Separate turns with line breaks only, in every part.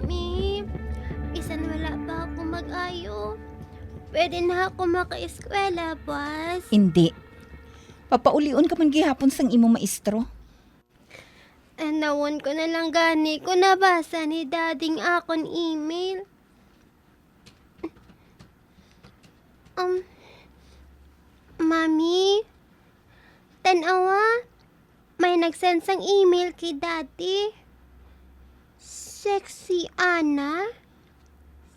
Mami, isan wala pa ako mag-ayo. Pwede na ako maka-eskwela, boss.
Hindi. Papaulion ka man gihapon sang imo maestro.
Nawon ko na lang gani ko nabasa ni dading akon email. Mami, tanawa, may nagsend sang email kay daddy. Sexy Ana?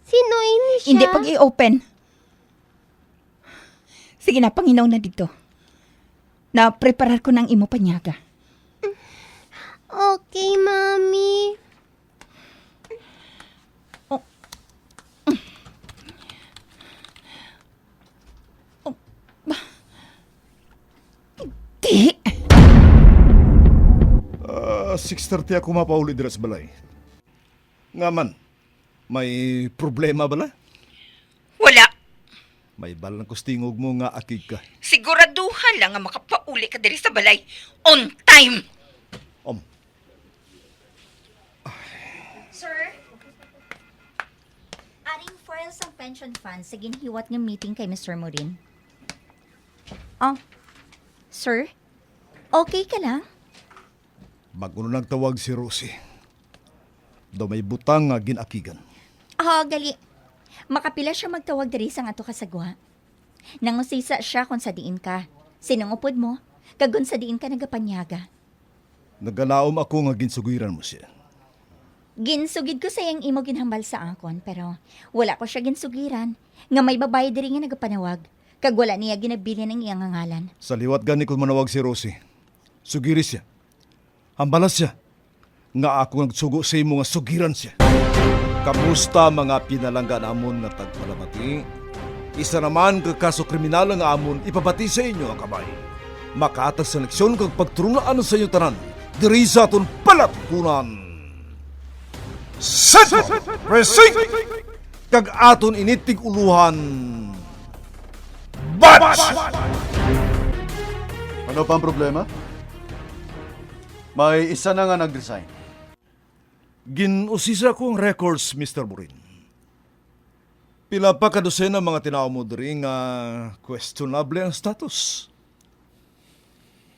Sino ini siya?
Hindi pag i-open. Sige na, Panginoon na dito. Na-preparar ko ng imo panyaga.
Okay, Mami.
Di!
6:30 ako mapauli dira sa balay. Nga man, may problema bala?
Wala.
May balang kustingog mo nga akig ka.
Siguraduhan lang nga makapauli ka diri sa balay. On time!
Sir? Aring files ang pension fund sa ginhiwat ng meeting kay Mr. Morin. Oh, sir? Okay ka lang?
Bago na nagtawag si Rosie. Daw may butang nga ginakigan.
Gali. Makapila siya magtawag diri sa ato kasagwa. Nangusisa siya kung sa diin ka. Sinungupod mo, kagun sa diin ka nagapanyaga.
Nagalaom ako nga ginsugiran mo siya.
Ginsugid ko sa iyang imo ginhambal sa akon, pero wala ko siya ginsugiran. Nga may babae diri nga nagapanawag. Kag wala niya ginabili ng iyang ngalan.
Sa liwat gani ko manawag si Rosie. Sugiri siya. Hambalas siya. Nga ako nagsugo sa imo nga sugiran siya. Kamusta mga pinalangga namon nga tagpalamati? Isa naman ka kaso kriminal nga amon ipabati sa inyo ang kamay. Makaatag sa leksyon kag pagturunaan sa inyo tanan. Diri sa aton palatukunan. Central Precinct kag aton initig uluhan. Batch!
Ano pa ang problema? May isa na nga nag-resign.
Ginusisa ko ang records, Mr. Morin. Pila pa kadosena mga tinao mo diri nga questionable ang status.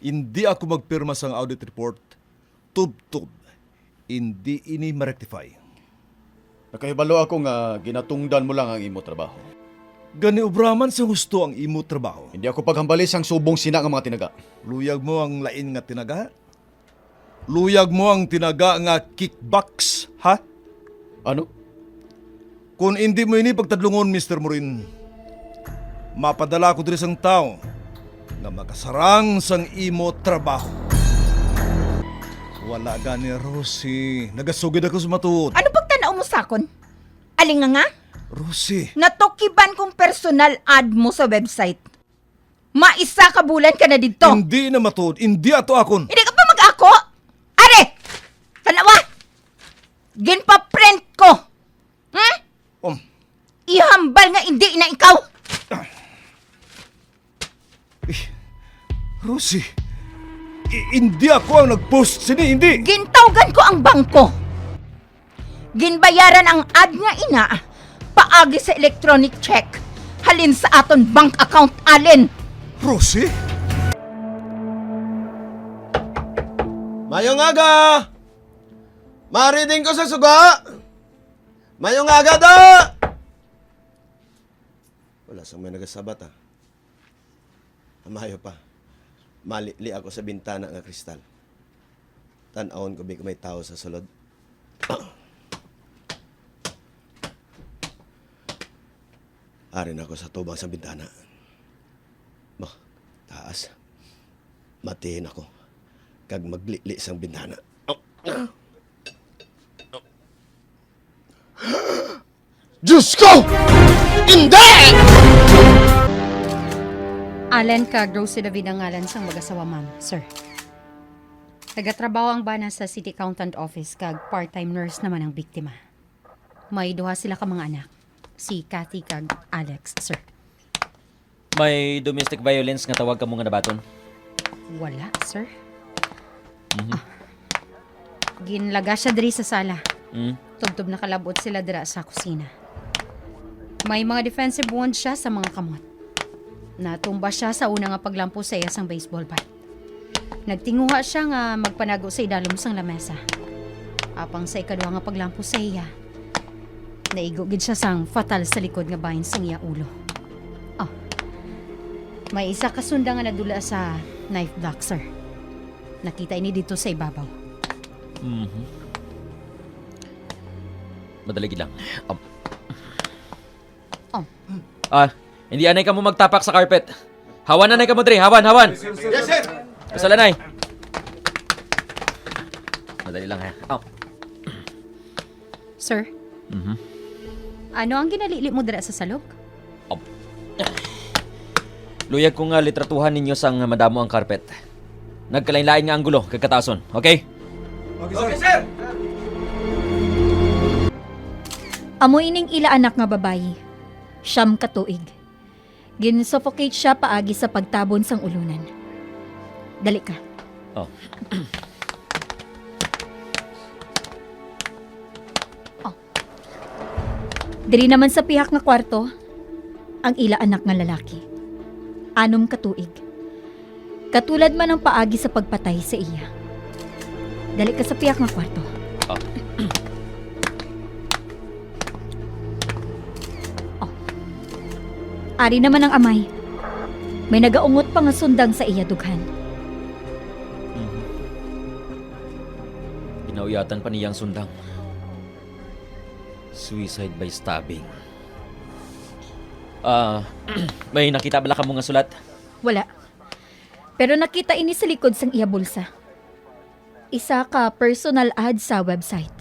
Hindi ako magpirma sa audit report. Tub-tub. Hindi ini ma-rectify.
Nakahibalo ako nga ginatungdan mo lang ang imo trabaho.
Gani obraman sa gusto ang imo trabaho.
Hindi ako paghambalis ang subong sina nga mga tinaga.
Luyag mo ang lain nga tinaga? Luyag mo ang tinaga nga kickbacks, ha?
Ano?
Kung hindi mo ini pagtadlungon, Mr. Morin, mapadala ko diri sang tao nga makasarang sang imo trabaho. Wala gani, Rosie. Nagasugid ako sa matuod.
Ano bang tanaw mo sakon? Aling nga?
Rosie,
Natukiban kong personal ad mo sa website. Maisa ka bulan ka na dito.
hindi na matuod. Hindi ato akon.
Hindi ka pa mag-ako? Are! Tanawa! Ginpa-print ko! Ihambal nga hindi na ikaw!
Rosie, hindi ako ang nag-post sini, hindi.
Gintawgan ko ang bangko. Ginbayaran ang ad nga ina, paagi sa electronic check. Halin sa aton bank account, Allen.
Rosie?
Mayong aga! Mariding ko sa suga! Mayong aga da! Wala sang may nagasabat ah. Amayo pa. Malili ako sa bintana nga kristal. Tan-awon ko may tao sa sulod. Arin ako sa tubang sa bintana. Bah, taas. Matiin ako. Kag maglili sang bintana. Diyos ko! Hindi!
Allen kag Rosie David ang ngalan sang mag-asawa, ma'am, sir. Nagatrabaho ang bana sa City Accountant Office kag part-time nurse naman ang biktima. May duha sila ka mga anak, si Kathy kag Alex, sir.
May domestic violence nga tawag ka mo nga nabaton?
Wala, sir. Ginlaga siya diri sa sala.
Hmm?
Tubtob nakalabot sila dira sa kusina. May mga defensive wound siya sa mga kamot. Natumba siya sa una nga paglampo sa iya sang baseball bat. Nagtinguha siya nga magpanago sa idalom sang lamesa. Apang sa ikaduha nga paglampo sa iya, naigugid siya sang fatal sa likod nga bahin sang iya ulo. Oh. May isa kasunda nga nadula sa knife block, sir. Nakita ini dito sa ibabaw.
Madali gid lang.
Oh.
Hindi anay ka mo magtapak sa carpet. Hawan na kamo dre, hawan.
Yes, sir!
Kasala nay. Madali lang ha.
Sir? Ano ang ginalili mo dira sa salog?
Luyag ko nga litratuhan ninyo sang madamo ang carpet. Nagkalain-lain nga anggulo, kagkatason. Okay?
Okay, sir!
Amoy ining ila anak nga babayi. Siyam ka tuig. Gin-suffocate siya paagi sa pagtabon sang ulunan. Dali ka.
Oh.
Diri naman sa pihak nga kwarto, ang ila anak nga lalaki. 6 ka tuig. Katulad man ang paagi sa pagpatay sa iya. Dali ka sa pihak nga kwarto. Ari naman ang amay. May nagaungot pa nga sundang sa iya dughan.
Pinauyatan pa niyang sundang. Suicide by stabbing. May nakita bala ka mo nga sulat?
Wala. Pero nakita ini sa likod sang iya bulsa. Isa ka personal ad sa website.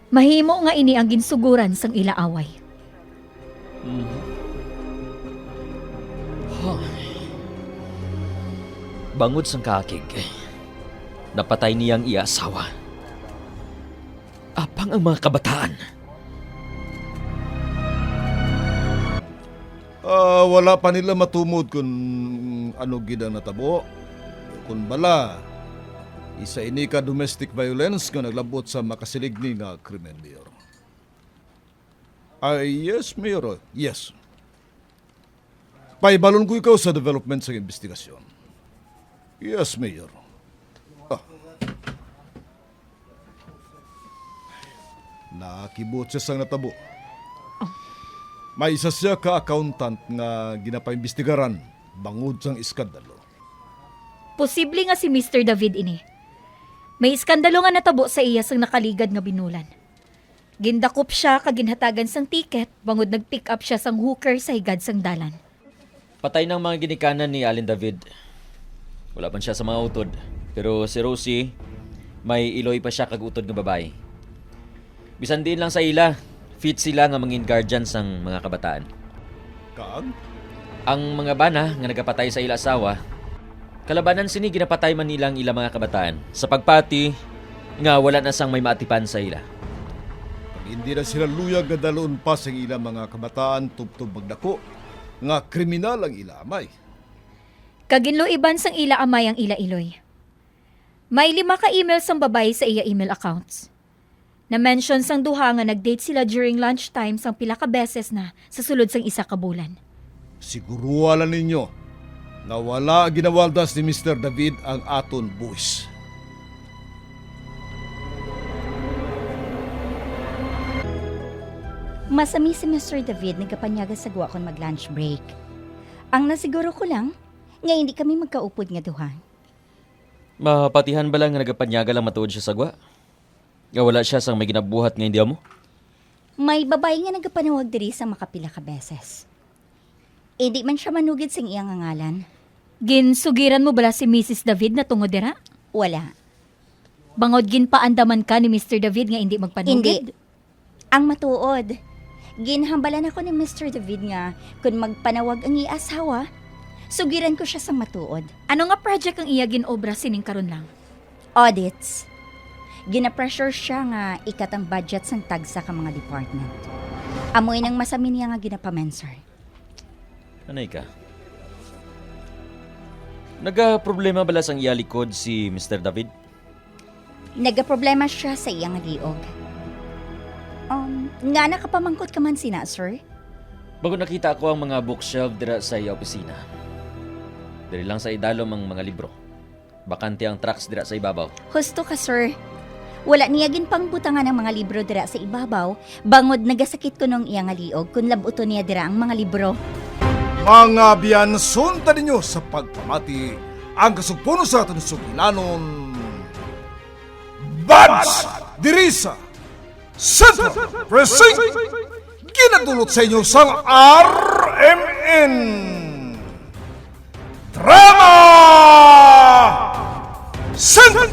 Mahimo nga ini ang ginsuguran sang ila away.
Bangod sang kakig. Napatay niyang iya asawa. Apang ang mga kabataan.
Wala pa nila matumod kung ano gid ang natabo. Kung bala, isa ini ka domestic violence nga naglabot sa makasiligni nga krimen, Mayor. Yes, Mayor. Yes. Paibalon ko ikaw sa development sa investigasyon. Yes, Mayor. Nakibot siya sang natabo. May isa siya ka-accountant nga ginapaimbestigaran bangod sang iskandalo.
Posible nga si Mr. David ini. May iskandalo nga natabo sa iya sang nakaligad nga binulan. Gindakop siya kag ginhatagan sang ticket bangod nag-pick up siya sang hooker sa higad sang dalan.
Patay ng mga ginikanan ni Allen David. Wala pa siya sa mga utod. Pero si Rosie, may iloy pa siya kag utod nga babae. Bisan din lang sa ila, fit sila nga mangin guardians ng mga kabataan.
Kaag?
Ang mga bana nga nagapatay sa ila asawa, kalabanan sini ginapatay man nilang ila mga kabataan. Sa pagpati, nga wala na sang may maatipan sa ila.
Pag hindi na sila luyag nga daloon pa sa ilang mga kabataan tubtob magdako, nga kriminal ang ilamay.
Kaginloiban sang ila amay ang ila iloy. May 5 ka email sang babae sa iya email accounts. Na-mention sang duha nga nag-date sila during lunchtime sang pila ka beses na sa sulod sang 1 ka bulan.
Siguro wala ninyo na wala ginawaldas ni Mr. David ang aton buwis.
Masami si Mr. David nagapanyaga sa guwa kon mag-lunch break. Ang nasiguro ko lang, nga hindi kami magkaupod nga duha.
Mapatihan ba lang nga nagapanyaga lang matuod siya sa gwa? Nga wala siya sang may ginabuhat nga hindi mo?
May babae nga nagapanawag diri sa makapila ka beses. Hindi man siya manugid sing iyang ngalan. Ginsugiran mo bala si Mrs. David na tungod dira? Wala. Bangod ginpaandaman ka ni Mr. David nga hindi magpanugid? Hindi. Ang matuod. Ginhambalan ako ni Mr. David nga kung magpanawag ang iasawa, sugiran ko siya sa matuod. Ano nga project ang iya ginobra sining karon lang? Audits. Gina-pressure siya nga ikatang budget sang tagsa ka mga department. Amoy nang masami niya nga ginapamensor.
Anay ka? Naga-problema bala sang iya likod si Mr. David?
Nagaproblema siya sa iyang liog. Nga nakapamangkot ka man sina, sir?
Bago nakita ko ang mga bookshelf dira sa iya opisina. Diri lang sa idalom ang mga libro. Bakante ang tracks dira sa ibabaw.
Husto ka, sir. Wala niya ginpang butangan ang mga libro dira sa ibabaw, bangod nagasakit ko nung iya nga liog kung labuto niya dira ang mga libro.
Mga biyan, sunta ninyo sa pagpamati ang kasugpuno sa ating sugilanon. Bads! Dirisa! Central Precinct! Ginadulot sa inyo sang RMN! Drama! Central!